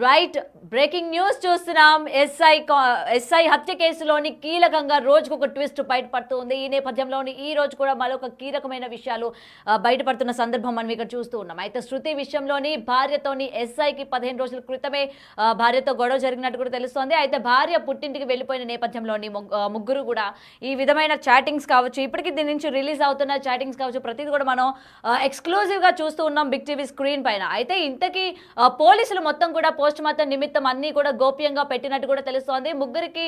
Right breaking news చూస్తున్నాం. SI హత్య కేసులోని కీలకంగా రోజుకొక ట్విస్ట్ బయటపడుతుంది. ఈ నేపథ్యంలోని ఈ రోజు కూడా మరొక కీలకమైన విషయాలు బయటపడుతున్న సందర్భం మనం ఇక్కడ చూస్తూ ఉన్నాం. అయితే శృతి విషయంలోని భార్యతోని ఎస్ఐకి 15 రోజుల క్రితమే భార్యతో గొడవ జరిగినట్టు కూడా తెలుస్తోంది. అయితే భార్య పుట్టింటికి వెళ్ళిపోయిన నేపథ్యంలోని ముగ్గురు కూడా ఈ విధమైన చాటింగ్స్ కావచ్చు, ఇప్పటికీ దీని నుంచి రిలీజ్ అవుతున్న చాటింగ్స్ కావచ్చు, ప్రతిదీ కూడా మనం ఎక్స్క్లూజివ్ గా చూస్తూ ఉన్నాం బిగ్ టీవీ స్క్రీన్ పైన. అయితే ఇంతకీ పోలీసులు మొత్తం కూడా పోస్ట్ మార్టం నిమిత్తం అన్ని కూడా గోప్యంగా పెట్టినట్టు కూడా తెలుస్తోంది. ముగ్గురికి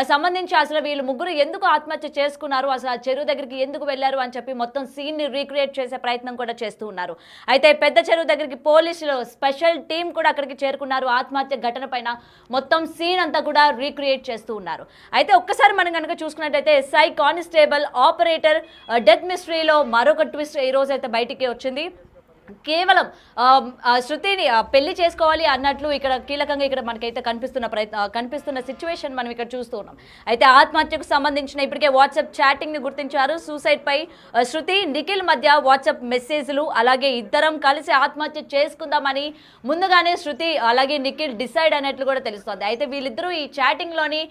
సంబంధించి అసలు వీళ్ళు ముగ్గురు ఎందుకు ఆత్మహత్య చేసుకున్నారు, అసలు ఆ చెరువు దగ్గరికి ఎందుకు వెళ్లారు అని చెప్పి మొత్తం సీన్ ని రీక్రియేట్ చేసే ప్రయత్నం కూడా చేస్తూ ఉన్నారు. అయితే పెద్ద చెరువు దగ్గరికి పోలీసులు స్పెషల్ టీం కూడా అక్కడికి చేరుకున్నారు. ఆత్మహత్య ఘటన పైన మొత్తం సీన్ అంతా కూడా రీక్రియేట్ చేస్తూ ఉన్నారు. అయితే ఒక్కసారి మనం కనుక చూసుకున్నట్టయితే ఎస్ఐ కానిస్టేబుల్ ఆపరేటర్ డెత్ మిస్టరీలో మరొక ట్విస్ట్ ఈ రోజు అయితే బయటికి వచ్చింది. కేవలం శృతిని పెళ్లి చేసుకోవాలి అన్నట్లు ఇక్కడ కీలకంగా ఇక్కడ మనకైతే కనిపిస్తున్న సిచ్యువేషన్ మనం ఇక్కడ చూస్తూ ఉన్నాం. అయితే ఆత్మహత్యకు సంబంధించిన ఇప్పటికే వాట్సాప్ చాటింగ్ ని గుర్తించారు. సూసైడ్ పై శృతి నిఖిల్ మధ్య వాట్సాప్ మెసేజ్లు, అలాగే ఇద్దరం కలిసి ఆత్మహత్య చేసుకుందామని ముందుగానే శృతి అలాగే నిఖిల్ డిసైడ్ అయినట్లు కూడా తెలుస్తోంది. అయితే వీళ్ళిద్దరూ ఈ చాటింగ్ లోని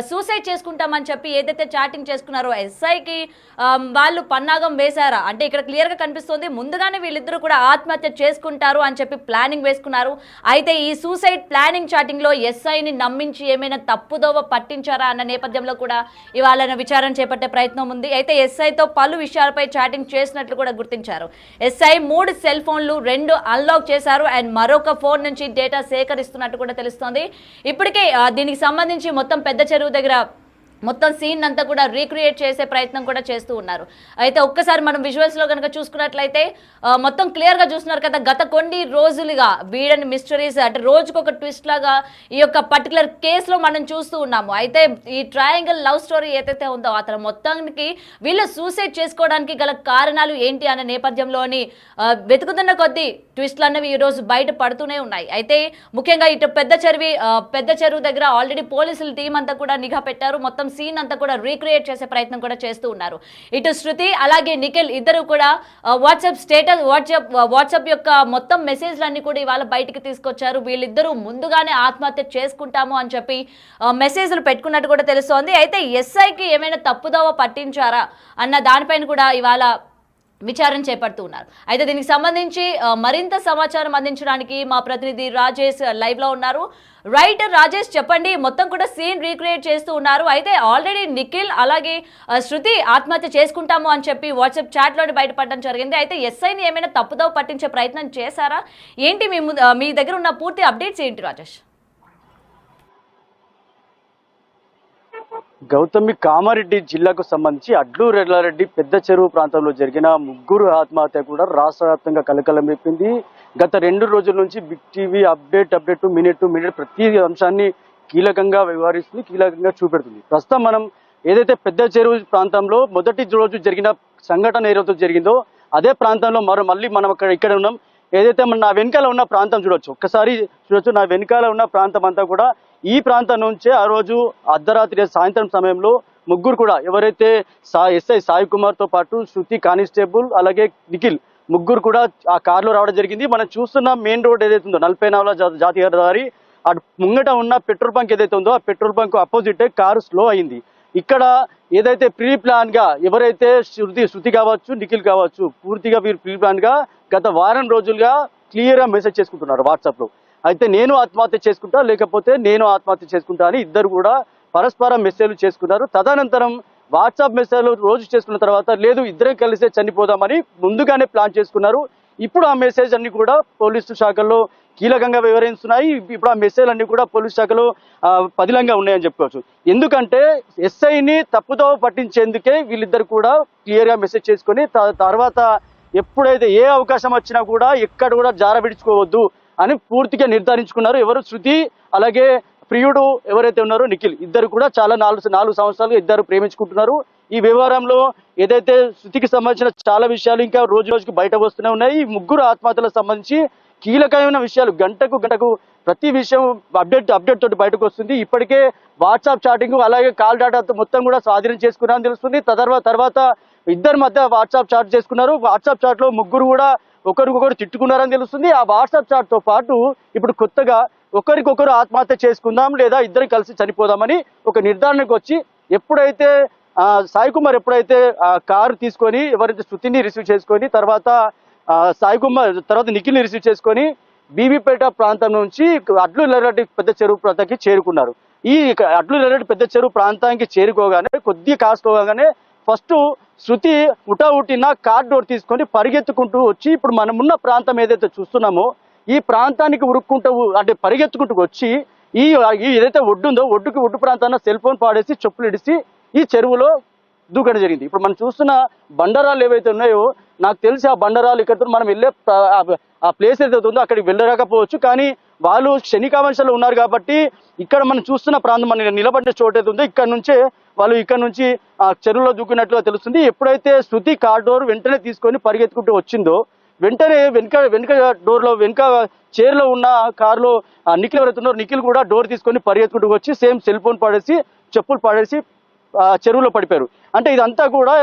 సూసైడ్ చేసుకుంటామని చెప్పి ఏదైతే చాటింగ్ చేసుకున్నారో ఎస్ఐకి వాళ్ళు పన్నాగం వేశారా అంటే ఇక్కడ క్లియర్ గా కనిపిస్తోంది. ముందుగానే వీళ్ళిద్దరూ కూడా ఆత్మహత్య చేసుకుంటారు అని చెప్పి ప్లానింగ్ వేసుకున్నారు. అయితే ఈ సూసైడ్ ప్లానింగ్ చాటింగ్ లో ఎస్ఐని నమ్మించి ఏమైనా తప్పుదోవ పట్టించారా అన్న నేపథ్యంలో కూడా ఇవాళ విచారణ చేపట్టే ప్రయత్నం ఉంది. అయితే ఎస్ఐతో పలు విషయాలపై చాటింగ్ చేసినట్లు కూడా గుర్తించారు. ఎస్ఐ 3 సెల్ ఫోన్లు 2 అన్లాక్ చేశారు అండ్ మరొక ఫోన్ నుంచి డేటా సేకరిస్తున్నట్టు కూడా తెలుస్తోంది. ఇప్పటికే దీనికి సంబంధించి మొత్తం పెద్ద చెరువు దగ్గర మొత్తం సీన్ అంతా కూడా రీక్రియేట్ చేసే ప్రయత్నం కూడా చేస్తూ ఉన్నారు. అయితే ఒక్కసారి మనం విజువల్స్ లో కనుక చూసుకున్నట్లయితే మొత్తం క్లియర్ గా చూస్తున్నారు కదా, గత కొన్ని రోజులుగా వీడని మిస్టరీస్ అంటే రోజుకొక ట్విస్ట్ లాగా ఈ యొక్క పర్టికులర్ కేసులో మనం చూస్తూ ఉన్నాము. అయితే ఈ ట్రయాంగిల్ లవ్ స్టోరీ ఏదైతే ఉందో అతను మొత్తానికి వీళ్ళు సూసైడ్ చేసుకోవడానికి గల కారణాలు ఏంటి అనే నేపథ్యంలోని వెతుకుతున్న కొద్దీ ట్విస్ట్లు అనేవి ఈ రోజు బయట పడుతూనే ఉన్నాయి. అయితే ముఖ్యంగా ఇటు పెద్ద చెరువు దగ్గర ఆల్రెడీ పోలీసుల టీం అంతా కూడా నిఘా పెట్టారు. మొత్తం సీన్ అంతా కూడా రీక్రియేట్ చేసే ప్రయత్నం కూడా చేస్తూ ఉన్నారు. ఇటు శృతి అలాగే నిఖిల్ ఇద్దరు కూడా వాట్సాప్ యొక్క మొత్తం మెసేజ్లన్నీ కూడా ఇవాళ బయటికి తీసుకొచ్చారు. వీళ్ళిద్దరూ ముందుగానే ఆత్మహత్య చేసుకుంటాము అని చెప్పి మెసేజ్లు పెట్టుకున్నట్టు కూడా తెలుస్తోంది. అయితే ఎస్ఐకి ఏమైనా తప్పుదోవ పట్టించారా అన్న దానిపైన కూడా ఇవాళ విచారణ చేపడుతూ ఉన్నారు. అయితే దీనికి సంబంధించి మరింత సమాచారం అందించడానికి మా ప్రతినిధి రాజేష్ లైవ్ లో ఉన్నారు. రైట్ రాజేష్, చెప్పండి. మొత్తం కూడా సీన్ రీక్రియేట్ చేస్తూ ఉన్నారు. అయితే ఆల్రెడీ నిఖిల్ అలాగే శృతి ఆత్మహత్య చేసుకుంటాము అని చెప్పి వాట్సాప్ చాట్ లోని బయటపడడం జరిగింది. అయితే ఎస్ఐని ఏమైనా తప్పుదోవ పట్టించే ప్రయత్నం చేశారా ఏంటి? మీ దగ్గర ఉన్న పూర్తి అప్డేట్స్ ఏంటి రాజేష్? గౌతమి, కామారెడ్డి జిల్లాకు సంబంధించి అడ్లూరు ఎల్లారెడ్డి పెద్ద చెరువు ప్రాంతంలో జరిగిన ముగ్గురు ఆత్మహత్య కూడా రాష్ట్ర వ్యాప్తంగా కలకలం రేపింది. గత 2 రోజుల నుంచి big TV update minute to minute ప్రతి అంశాన్ని కీలకంగా వ్యవహరిస్తుంది, కీలకంగా చూపెడుతుంది. ప్రస్తుతం మనం ఏదైతే పెద్ద చెరువు ప్రాంతంలో మొదటి రోజు జరిగిన సంఘటన ఏదైతే జరిగిందో అదే ప్రాంతంలో మళ్ళీ మనం ఇక్కడ ఉన్నాం. ఏదైతే నా వెనకాల ఉన్న ప్రాంతం చూడొచ్చు, ఒక్కసారి చూడొచ్చు. నా వెనకాల ఉన్న ప్రాంతం అంతా కూడా ఈ ప్రాంతం నుంచే ఆ రోజు అర్ధరాత్రి సాయంత్రం సమయంలో ముగ్గురు కూడా ఎవరైతే ఎస్ఐ సాయి కుమార్ తో పాటు శృతి కానిస్టేబుల్ అలాగే నిఖిల్ ముగ్గురు కూడా ఆ కారులో రావడం జరిగింది. మనం చూస్తున్న మెయిన్ రోడ్ ఏదైతే ఉందో 44వ జాతీయ రహదారి అటు ముంగట ఉన్న పెట్రోల్ బంక్ ఏదైతే ఉందో ఆ పెట్రోల్ బంక్ అపోజిటే కారు స్లో అయింది. ఇక్కడ ఏదైతే ప్రీ ప్లాన్ గా ఎవరైతే శృతి కావచ్చు నిఖిల్ కావచ్చు పూర్తిగా వీరు ప్రీ ప్లాన్ గా గత వారం రోజులుగా క్లియర్ గా మెసేజ్ చేసుకుంటున్నారు వాట్సాప్ లో. అయితే నేను ఆత్మహత్య చేసుకుంటా లేకపోతే నేను ఆత్మహత్య చేసుకుంటా అని ఇద్దరు కూడా పరస్పరం మెసేజ్లు చేసుకున్నారు. తదనంతరం వాట్సాప్ మెసేజ్లు రోజు చేసుకున్న తర్వాత లేదు ఇద్దరం కలిసే చనిపోదామని ముందుగానే ప్లాన్ చేసుకున్నారు. ఇప్పుడు ఆ మెసేజ్ అన్ని కూడా పోలీసు శాఖల్లో కీలకంగా వివరిస్తున్నాయి. ఇప్పుడు ఆ మెసేజ్ అన్ని కూడా పోలీసు శాఖలో పదిలంగా ఉన్నాయని చెప్పుకోవచ్చు. ఎందుకంటే ఎస్ఐని తప్పుదోవ పట్టించేందుకే వీళ్ళిద్దరు కూడా క్లియర్ గా మెసేజ్ చేసుకొని తర్వాత ఎప్పుడైతే ఏ అవకాశం వచ్చినా కూడా ఎక్కడ కూడా జార విడుచుకోవద్దు అని పూర్తిగా నిర్ధారించుకున్నారు. ఎవరు శృతి అలాగే ప్రియుడు ఎవరైతే ఉన్నారో నిఖిల్ ఇద్దరు కూడా చాలా 4 సంవత్సరాలు ఇద్దరు ప్రేమించుకుంటున్నారు. ఈ వ్యవహారంలో ఏదైతే శృతికి సంబంధించిన చాలా విషయాలు ఇంకా రోజు రోజుకు బయట వస్తూనే ఉన్నాయి. ఈ ముగ్గురు ఆత్మహత్యలకు సంబంధించి కీలకమైన విషయాలు గంటకు ప్రతి విషయం అప్డేట్ తోటి బయటకు వస్తుంది. ఇప్పటికే వాట్సాప్ చాటింగ్ అలాగే కాల్ డేటా మొత్తం కూడా స్వాధీనం చేసుకున్నారని తెలుస్తుంది. తర్వాత ఇద్దరి మధ్య వాట్సాప్ చాట్ చేసుకున్నారు. వాట్సాప్ చాట్ లో ముగ్గురు కూడా ఒకరికొకరు తిట్టుకున్నారని తెలుస్తుంది. ఆ వాట్సాప్ చాట్ తో పాటు ఇప్పుడు కొత్తగా ఒకరికొకరు ఆత్మహత్య చేసుకుందాం లేదా ఇద్దరు కలిసి చనిపోదామని ఒక నిర్ధారణకు వచ్చి ఎప్పుడైతే సాయి కుమార్ ఎప్పుడైతే కారు తీసుకొని ఎవరైతే శృతిని రిసీవ్ చేసుకొని తర్వాత సాయి కుమార్ తర్వాత నిఖిల్ని రిసీవ్ చేసుకొని బీబీపేట ప్రాంతం నుంచి అడ్లు ఎల్లారెడ్డి పెద్ద చెరువు ప్రాంతానికి చేరుకున్నారు. ఈ అడ్లు ఎల్లారెడ్డి పెద్ద చెరువు ప్రాంతానికి చేరుకోగానే కొద్దిగా కాసుకోగానే ఫస్ట్ శృతి ఉట్టిన కార్ డోర్ తీసుకొని పరిగెత్తుకుంటూ వచ్చి ఇప్పుడు మనమున్న ప్రాంతం ఏదైతే చూస్తున్నామో ఈ ప్రాంతానికి ఉరుక్కుంటూ అంటే పరిగెత్తుకుంటూ వచ్చి ఈ ఏదైతే ఒడ్డుందో ఒడ్డు ప్రాంతాన్ని సెల్ ఫోన్ పాడేసి చెప్పులు ఇడిసి ఈ చెరువులో దూకడం జరిగింది. ఇప్పుడు మనం చూస్తున్న బండరాలు ఏవైతే ఉన్నాయో నాకు తెలిసి ఆ బండరాలు ఇక్కడ మనం వెళ్ళే ఆ ప్లేస్ ఏదైతే ఉందో అక్కడికి వెళ్ళరాకపోవచ్చు, కానీ వాళ్ళు క్షణికావంశంలో ఉన్నారు కాబట్టి ఇక్కడ మనం చూస్తున్న ప్రాంతం మన నిలబడిన చోటు ఏది ఉందో ఇక్కడ నుంచి ఆ చెరువులో దూకినట్లుగా తెలుస్తుంది. ఎప్పుడైతే శృతి కార్ డోర్ వెంటనే తీసుకొని పరిగెత్తుకుంటూ వచ్చిందో వెంటనే వెనుక డోర్లో వెనుక చైర్లో ఉన్న కారులో నిఖిల్ ఎవరైతే ఉన్నారో నిఖిల్ కూడా డోర్ తీసుకొని పరిగెత్తుకుంటూ వచ్చి సేమ్ సెల్ ఫోన్ పాడేసి చెప్పులు పాడేసి చెరువులో పడిపోయారు. అంటే ఇదంతా కూడా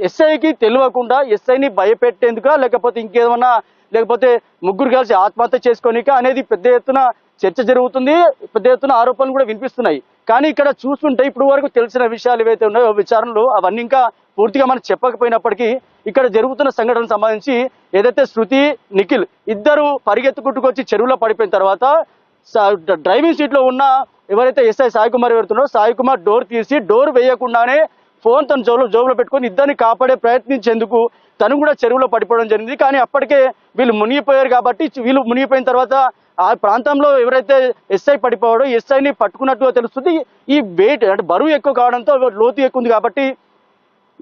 ఎస్ఐకి తెలియకుండా ఎస్ఐని భయపెట్టేందుక లేకపోతే ఇంకేమన్నా లేకపోతే ముగ్గురు కలిసి ఆత్మహత్య చేసుకోనిక అనేది పెద్ద ఎత్తున చర్చ జరుగుతుంది, పెద్ద ఎత్తున ఆరోపణలు కూడా వినిపిస్తున్నాయి. కానీ ఇక్కడ చూస్తుంటే ఇప్పుడు వరకు తెలిసిన విషయాలు ఏవైతే ఉన్నాయో విచారణలో అవన్నీ ఇంకా పూర్తిగా మనం చెప్పకపోయినప్పటికీ ఇక్కడ జరుగుతున్న సంఘటనకు సంబంధించి ఏదైతే శృతి నిఖిల్ ఇద్దరు పరిగెత్తుకుంటుకొచ్చి చెరువులో పడిపోయిన తర్వాత డ్రైవింగ్ సీట్ లో ఉన్న ఎవరైతే ఎస్ఐ సాయి కుమార్ ఎవరుతున్నారో సాయి కుమార్ డోర్ తీసి డోర్ వేయకుండానే ఫోన్ తన జోబులో పెట్టుకొని ఇద్దరిని కాపాడే ప్రయత్నించేందుకు తను కూడా చెరువులో పడిపోవడం జరిగింది. కానీ అప్పటికే వీళ్ళు మునిగిపోయారు కాబట్టి వీళ్ళు మునిగిపోయిన తర్వాత ఆ ప్రాంతంలో ఎవరైతే ఎస్ఐ పడిపోయాడో ఎస్ఐని పట్టుకున్నట్టుగా తెలుస్తుంది. ఈ వెయిట్ అంటే బరువు ఎక్కువ కావడంతో లోతు ఎక్కువ ఉంది కాబట్టి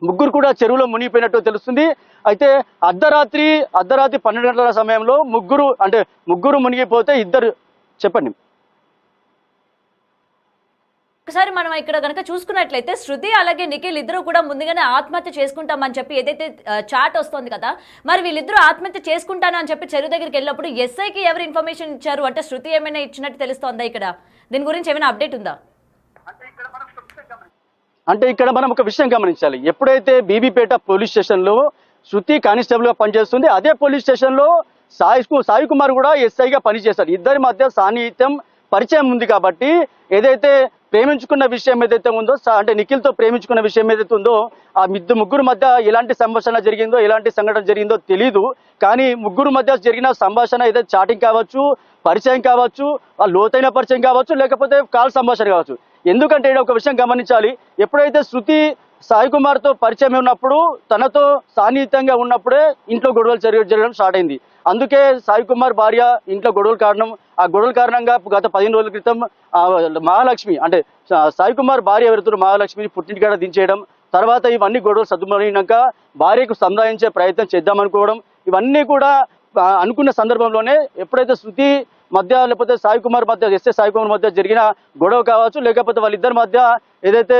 ముగ్గురు కూడా చెరువులో మునిగిపోయినట్టు తెలుస్తుంది. అయితే అర్ధరాత్రి 12 గంటల సమయంలో ముగ్గురు మునిగిపోతే ఇద్దరు చెప్పండి. ఒకసారి మనం ఇక్కడ కనుక చూసుకున్నట్లయితే శృతి అలాగే నిఖిల్ ఇద్దరు కూడా ముందుగానే ఆత్మహత్య చేసుకుంటామని చెప్పి ఏదైతే చాట్ వస్తుంది కదా, మరి వీళ్ళిద్దరూ ఆత్మహత్య చేసుకుంటాను అని చెప్పి చెరువు దగ్గరికి వెళ్ళినప్పుడు ఎస్ఐకి ఎవరు ఇన్ఫర్మేషన్ ఇచ్చారు? అంటే శృతి ఏమైనా ఇచ్చినట్టు తెలుస్తోందా? ఇక్కడ దీని గురించి ఏమైనా అప్డేట్ ఉందా? అంటే ఇక్కడ మనం ఒక విషయం గమనించాలి. ఎప్పుడైతే బీబీపేట పోలీస్ స్టేషన్లో శృతి కానిస్టేబుల్ గా పనిచేస్తుంది, అదే పోలీస్ స్టేషన్లో సాయి కుమార్ కూడా ఎస్ఐగా పనిచేస్తాడు. ఇద్దరి మధ్య సాన్నిహిత్యం పరిచయం ఉంది కాబట్టి ఏదైతే ప్రేమించుకున్న విషయం ఏదైతే ఉందో అంటే నిఖిల్తో ప్రేమించుకున్న విషయం ఏదైతే ఉందో ఆ ముగ్గురు మధ్య ఎలాంటి సంభాషణ జరిగిందో ఎలాంటి సంఘటన జరిగిందో తెలీదు. కానీ ముగ్గురు మధ్య జరిగిన సంభాషణ ఏదైతే చాటింగ్ కావచ్చు, పరిచయం కావచ్చు, లోతైన పరిచయం కావచ్చు, లేకపోతే కాల్ సంభాషణ కావచ్చు. ఎందుకంటే ఒక విషయం గమనించాలి, ఎప్పుడైతే శృతి సాయి కుమార్తో పరిచయం ఉన్నప్పుడు తనతో సాన్నిహిత్యంగా ఉన్నప్పుడే ఇంట్లో గొడవలు జరగడం స్టార్ట్ అయింది. అందుకే సాయి కుమార్ భార్య ఇంట్లో గొడవల కారణంగా గత 15 రోజుల క్రితం మహాలక్ష్మి అంటే సాయి కుమార్ భార్య ఎవరుతున్న మహాలక్ష్మిని పుట్టింటికాడ దించేయడం, తర్వాత ఇవన్నీ గొడవలు సద్దుమణినాక భార్యకు సంధాయించే ప్రయత్నం చేద్దామనుకోవడం, ఇవన్నీ కూడా అనుకున్న సందర్భంలోనే ఎప్పుడైతే శృతి మధ్య లేకపోతే సాయి కుమార్ మధ్య ఎస్ఏ సాయి కుమార్ మధ్య జరిగిన గొడవ కావచ్చు, లేకపోతే వాళ్ళిద్దరి మధ్య ఏదైతే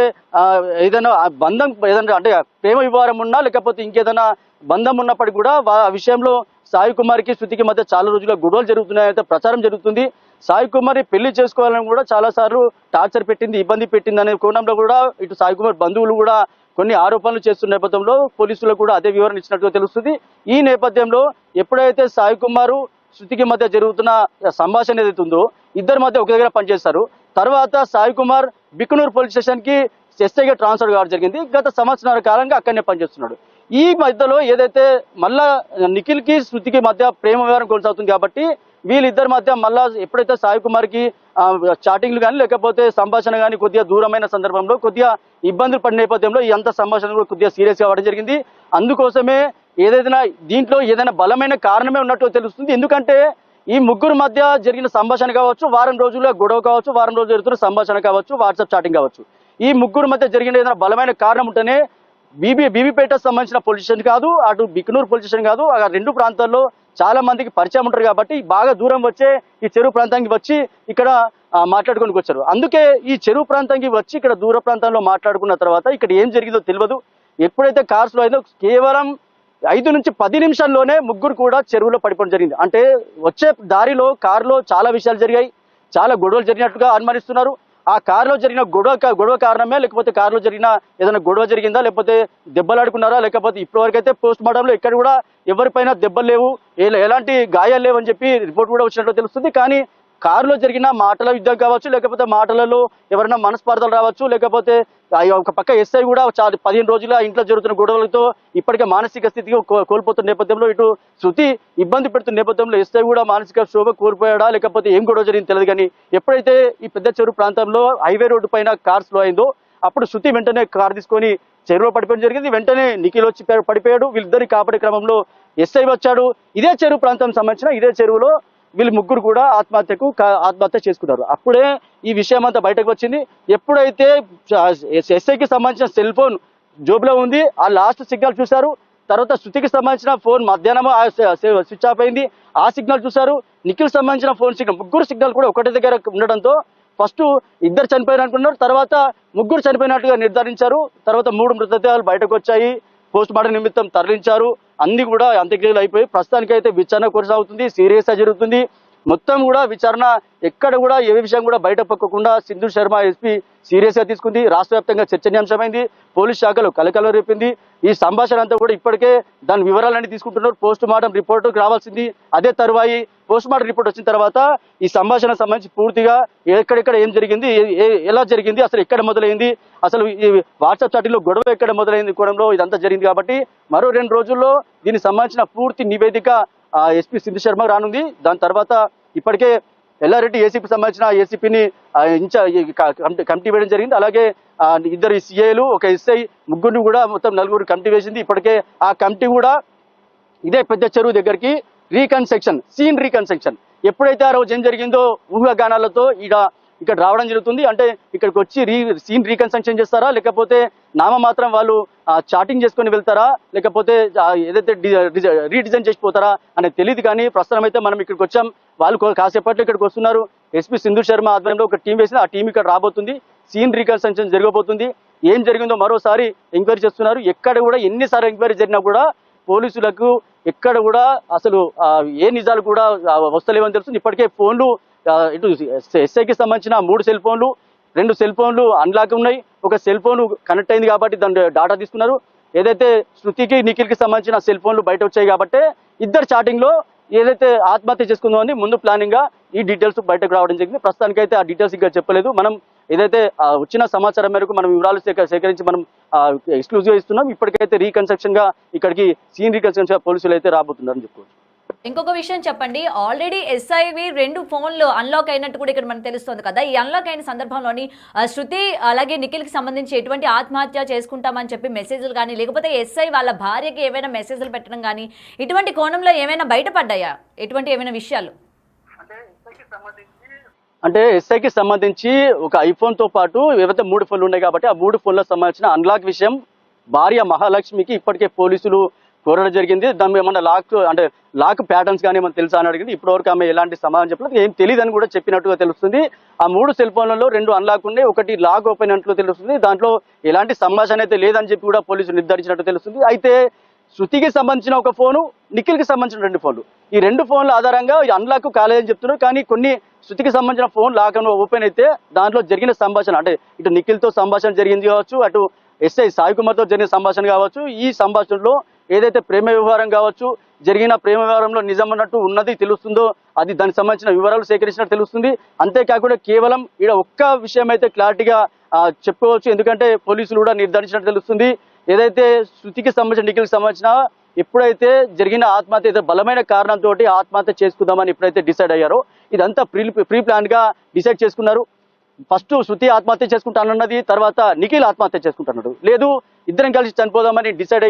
ఏదైనా బంధం ఏదైనా అంటే ప్రేమ వివాహం ఉన్నా లేకపోతే ఇంకేదైనా బంధం ఉన్నప్పటికీ కూడా ఆ విషయంలో సాయి కుమార్కి శృతికి మధ్య చాలా రోజులుగా గొడవలు జరుగుతున్నాయైతే ప్రచారం జరుగుతుంది. సాయి కుమార్ని పెళ్లి చేసుకోవాలని కూడా చాలా సార్లు టార్చర్ పెట్టింది, ఇబ్బంది పెట్టింది అనే కోణంలో కూడా ఇటు సాయి కుమార్ బంధువులు కూడా కొన్ని ఆరోపణలు చేస్తున్న నేపథ్యంలో పోలీసులకు కూడా అదే వివరణ ఇచ్చినట్టుగా తెలుస్తుంది. ఈ నేపథ్యంలో ఎప్పుడైతే సాయి కుమారు శృతికి మధ్య జరుగుతున్న సంభాషణ ఏదైతే ఉందో ఇద్దరి మధ్య ఒక దగ్గర పనిచేస్తారు. తర్వాత సాయి కుమార్ బికనూరు పోలీస్ స్టేషన్కి ఎస్ఐగా ట్రాన్స్ఫర్ కావడం జరిగింది. గత సంవత్సరాల కాలంగా అక్కడనే పనిచేస్తున్నాడు. ఈ మధ్యలో ఏదైతే మళ్ళా నిఖిల్కి శృతికి మధ్య ప్రేమ వ్యవహారం కొనసాగుతుంది కాబట్టి వీళ్ళిద్దరి మధ్య మళ్ళా ఎప్పుడైతే సాయి కుమార్కి చాటింగ్లు కానీ లేకపోతే సంభాషణ కానీ కొద్దిగా దూరమైన సందర్భంలో కొద్దిగా ఇబ్బందులు పడిన నేపథ్యంలో ఈ అంత సంభాషణ కూడా కొద్దిగా సీరియస్గా అవ్వడం జరిగింది. అందుకోసమే దీంట్లో ఏదైనా బలమైన కారణమే ఉన్నట్టు తెలుస్తుంది. ఎందుకంటే ఈ ముగ్గురు మధ్య జరిగిన సంభాషణ కావచ్చు, వారం రోజుల్లో గొడవ కావచ్చు, వారం రోజులు జరుగుతున్న సంభాషణ కావచ్చు, వాట్సాప్ చాటింగ్ కావచ్చు, ఈ ముగ్గురు మధ్య జరిగిన ఏదైనా బలమైన కారణం ఉంటేనే బీబీపేట సంబంధించిన పోలీస్ స్టేషన్ కాదు, అటు బికనూరు పోలీస్ స్టేషన్ కాదు, ఆ రెండు ప్రాంతాల్లో చాలా మందికి పరిచయం ఉంటారు కాబట్టి బాగా దూరం వచ్చే ఈ చెరువు ప్రాంతానికి వచ్చి ఇక్కడ మాట్లాడుకొని వచ్చారు. అందుకే ఈ చెరువు ప్రాంతానికి వచ్చి ఇక్కడ దూర ప్రాంతంలో మాట్లాడుకున్న తర్వాత ఇక్కడ ఏం జరిగిందో తెలియదు. ఎప్పుడైతే కార్స్లో అయిందో కేవలం 5 నుంచి 10 నిమిషాల్లోనే ముగ్గురు కూడా చెరువులో పడిపోవడం జరిగింది. అంటే వచ్చే దారిలో కారులో చాలా విషయాలు జరిగాయి, చాలా గొడవలు జరిగినట్టుగా అనుమానిస్తున్నారు. ఆ కారులో జరిగిన గొడవ కారణమే లేకపోతే కారులో జరిగిన ఏదైనా గొడవ జరిగిందా, లేకపోతే దెబ్బలాడుకున్నారా, లేకపోతే ఇప్పటివరకు అయితే పోస్ట్ మార్టంలో ఎక్కడ కూడా ఎవరిపైన దెబ్బలు లేవు, ఎలాంటి గాయాలు లేవు అని చెప్పి రిపోర్ట్ కూడా వచ్చినట్లు తెలుస్తుంది. కానీ కారులో జరిగిన మాటల యుద్ధం కావచ్చు, లేకపోతే మాటలలో ఎవరైనా మనస్పార్థాలు రావచ్చు, లేకపోతే ఒక పక్క ఎస్ఐ కూడా 15 రోజుల ఇంట్లో జరుగుతున్న గొడవలతో ఇప్పటికే మానసిక స్థితికి కోల్పోతున్న నేపథ్యంలో ఇటు శృతి ఇబ్బంది పెడుతున్న నేపథ్యంలో ఎస్ఐ కూడా మానసిక శోభ కోల్పోయాడా లేకపోతే ఏం గొడవ జరిగింది తెలియదు. కానీ ఎప్పుడైతే ఈ పెద్ద చెరువు ప్రాంతంలో హైవే రోడ్డు పైన కార్ స్లో అయిందో అప్పుడు శృతి వెంటనే కారు తీసుకొని చెరువులో పడిపోవడం జరిగింది. వెంటనే నిఖిల్ వచ్చి పడిపోయాడు. వీళ్ళిద్దరి కాపాడే క్రమంలో ఎస్ఐ వచ్చాడు. ఇదే చెరువు ప్రాంతం సంబంధించిన ఇదే చెరువులో వీళ్ళు ముగ్గురు కూడా ఆత్మహత్య చేసుకున్నారు. అప్పుడే ఈ విషయం అంతా బయటకు వచ్చింది. ఎప్పుడైతే ఎస్ఐకి సంబంధించిన సెల్ ఫోన్ జోబులో ఉంది, ఆ లాస్ట్ సిగ్నల్ చూశారు. తర్వాత శృతికి సంబంధించిన ఫోన్ మధ్యాహ్నం స్విచ్ ఆఫ్ అయింది, ఆ సిగ్నల్ చూశారు. నిఖిల్ సంబంధించిన ఫోన్ సిగ్నల్, ముగ్గురు సిగ్నల్ కూడా ఒకటి దగ్గర ఉండడంతో ఫస్ట్ ఇద్దరు చనిపోయిన అనుకున్నారు, తర్వాత ముగ్గురు చనిపోయినట్టుగా నిర్ధారించారు. తర్వాత 3 మృతదేహాలు బయటకు వచ్చాయి, పోస్ట్ మార్టం నిమిత్తం తరలించారు. అన్ని కూడా అంత్యక్రియలు అయిపోయి ప్రస్తుతానికైతే విచారణ కొనసాగుతుంది, సీరియస్ గా జరుగుతుంది. మొత్తం కూడా విచారణ ఎక్కడ కూడా ఏ విషయం కూడా బయట పక్కకుండా సింధు శర్మ ఎస్పీ సీరియస్ గా తీసుకుంది. రాష్ట్ర వ్యాప్తంగా చర్చనీయాంశమైంది, పోలీస్ శాఖలో కలకలం రేపింది. ఈ సంభాషణ అంతా కూడా ఇప్పటికే దాని వివరాలన్నీ తీసుకుంటున్నారు. పోస్ట్ మార్టం రిపోర్ట్ రావాల్సింది, అదే తరువాయి పోస్ట్ మార్టం రిపోర్ట్ వచ్చిన తర్వాత ఈ సంభాషణ సంబంధించి పూర్తిగా ఎక్కడెక్కడ ఏం జరిగింది, ఎలా జరిగింది, అసలు ఎక్కడ మొదలైంది, అసలు ఈ వాట్సాప్ చాటింగ్లో గొడవ ఎక్కడ మొదలైంది కోణంలో ఇదంతా జరిగింది. కాబట్టి మరో 2 రోజుల్లో దీనికి సంబంధించిన పూర్తి నివేదిక ఎస్పీ సింధు శర్మ రానుంది. దాని తర్వాత ఇప్పటికే ఎల్లారెడ్డి ఏసీపీ సంబంధించిన ఏసీపీని కమిటీ వేయడం జరిగింది. అలాగే 2 సిఐలు, ఒక ఎస్ఐ, ముగ్గురిని కూడా మొత్తం 4 కమిటీ వేసింది. ఇప్పటికే ఆ కమిటీ కూడా ఇదే పెద్ద చెరువు దగ్గరికి సీన్ రీకన్స్ట్రక్షన్ ఎప్పుడైతే ఆ రోజు ఏం జరిగిందో ఊహాగానాలతో ఇక్కడ రావడం జరుగుతుంది. అంటే ఇక్కడికి వచ్చి సీన్ రీకన్స్ట్రక్షన్ చేస్తారా, లేకపోతే నామమాత్రం వాళ్ళు చాటింగ్ చేసుకొని వెళ్తారా, లేకపోతే ఏదైతే రీడిజైన్ చేసిపోతారా అనేది తెలియదు. కానీ ప్రస్తుతం అయితే మనం ఇక్కడికి వచ్చాం. వాళ్ళు కాసేపట్లో ఇక్కడికి వస్తున్నారు. ఎస్పీ సింధు శర్మ ఆధ్వర్యంలో ఒక టీం వేసింది, ఆ టీం ఇక్కడ రాబోతుంది. సీన్ రీకన్స్ట్రక్షన్ జరగబోతుంది. ఏం జరిగిందో మరోసారి ఎంక్వైరీ చేస్తున్నారు. ఎక్కడ కూడా ఎన్నిసార్లు ఎంక్వైరీ జరిగినా కూడా పోలీసులకు ఎక్కడ కూడా అసలు ఏ నిజాలు కూడా వస్తలేవని తెలుస్తుంది. ఇప్పటికే ఫోన్లు ఇటు ఎస్ఐకి సంబంధించిన 3 సెల్ ఫోన్లు, 2 సెల్ ఫోన్లు అన్లాక్ ఉన్నాయి. ఒక సెల్ ఫోన్ కనెక్ట్ అయింది కాబట్టి దాని డాటా తీసుకున్నారు. ఏదైతే శృతికి నిఖిల్కి సంబంధించిన సెల్ ఫోన్లు బయట వచ్చాయి కాబట్టి ఇద్దరు చాటింగ్ లో ఏదైతే ఆత్మహత్య చేసుకుందో అని ముందు ప్లానింగ్ గా ఈ డీటెయిల్స్ బయటకు రావడం జరిగింది. ప్రస్తుతానికైతే ఆ డీటెయిల్స్ ఇంకా చెప్పలేదు. మనం ఏదైతే వచ్చిన సమాచారం మేరకు మనం వివరాలు సేకరించి మనం ఎక్స్క్లూజివ్ ఇస్తున్నాం. ఇప్పటికైతే రీకన్స్ట్రక్షన్ గా ఇక్కడికి సీన్ రీకన్స్ట్రక్షన్ పోలీసులు అయితే రాబోతున్నారని చెప్పుకోవచ్చు. ఇంకొక విషయం చెప్పండి, ఆల్రెడీ ఎస్ఐవి 2 ఫోన్లు అన్లాక్ అయినట్టు కూడా ఇక్కడ మనకు తెలుస్తుంది కదా. ఈ అన్లాక్ అయిన సందర్భంలోని శృతి అలాగే నిఖిల్కి సంబంధించి ఎటువంటి ఆత్మహత్య చేసుకుంటామని చెప్పి మెసేజ్లు కానీ, లేకపోతే ఎస్ఐ వాళ్ళ భార్యకి ఏమైనా మెసేజ్లు పెట్టడం కానీ, ఇటువంటి కోణంలో ఏమైనా బయటపడ్డాయా, ఎటువంటి ఏమైనా విషయాలు? అంటే ఎస్ఐకి సంబంధించి ఒక ఐఫోన్ తో పాటు ఏవైతే 3 ఫోన్లు ఉన్నాయి కాబట్టి ఆ 3 ఫోన్లకు సంబంధించిన అన్లాక్ విషయం భార్య మహాలక్ష్మికి ఇప్పటికే పోలీసులు కోరడం జరిగింది. దాని ఏమన్నా లాక్ ప్యాటర్న్స్ కానీ ఏమన్నా తెలుసా అని అడిగింది. ఇప్పటివరకు ఆమె ఎలాంటి సమాధానం చెప్పలేదు, ఏం తెలియదని కూడా చెప్పినట్టుగా తెలుస్తుంది. ఆ 3 సెల్ ఫోన్లలో 2 అన్లాక్ ఉన్నాయి, ఒకటి లాక్ ఓపెన్ అయినట్లు తెలుస్తుంది. దాంట్లో ఎలాంటి సంభాషణ అయితే లేదని చెప్పి కూడా పోలీసులు నిర్ధారించినట్టు తెలుస్తుంది. అయితే శృతికి సంబంధించిన ఒక ఫోను, నిఖిల్కి సంబంధించిన 2 ఫోన్లు, ఈ 2 ఫోన్ల ఆధారంగా అన్లాక్ కాలేదని చెప్తున్నారు. కానీ కొన్ని శృతికి సంబంధించిన ఫోన్ లాక్ ఓపెన్ అయితే దాంట్లో జరిగిన సంభాషణ, అంటే ఇటు నిఖిల్తో సంభాషణ జరిగింది కావచ్చు, అటు ఎస్ఐ సాయి కుమార్తో జరిగిన సంభాషణ కావచ్చు, ఈ సంభాషణలో ఏదైతే ప్రేమ వ్యవహారం కావచ్చు, జరిగిన ప్రేమ వ్యవహారంలో నిజం అన్నట్టు ఉన్నది తెలుస్తుందో అది దానికి సంబంధించిన వివరాలు సేకరించినట్టు తెలుస్తుంది. అంతేకాకుండా కేవలం ఇక్కడ ఒక్క విషయం అయితే క్లారిటీగా చెప్పుకోవచ్చు, ఎందుకంటే పోలీసులు కూడా నిర్ధారించినట్టు తెలుస్తుంది. ఏదైతే శృతికి సంబంధించిన నిఖిల్కి సంబంధించిన ఎప్పుడైతే జరిగిన ఆత్మహత్య బలమైన కారణంతో ఆత్మహత్య చేసుకుందామని ఎప్పుడైతే డిసైడ్ అయ్యారో ఇదంతా ప్రీ ప్లాన్ గా డిసైడ్ చేసుకున్నారు. ఫస్ట్ శృతి ఆత్మహత్య చేసుకుంటానన్నది, తర్వాత నిఖిల్ ఆత్మహత్య చేసుకుంటున్నాడు, లేదు ఇద్దరం కలిసి చనిపోదామని డిసైడ్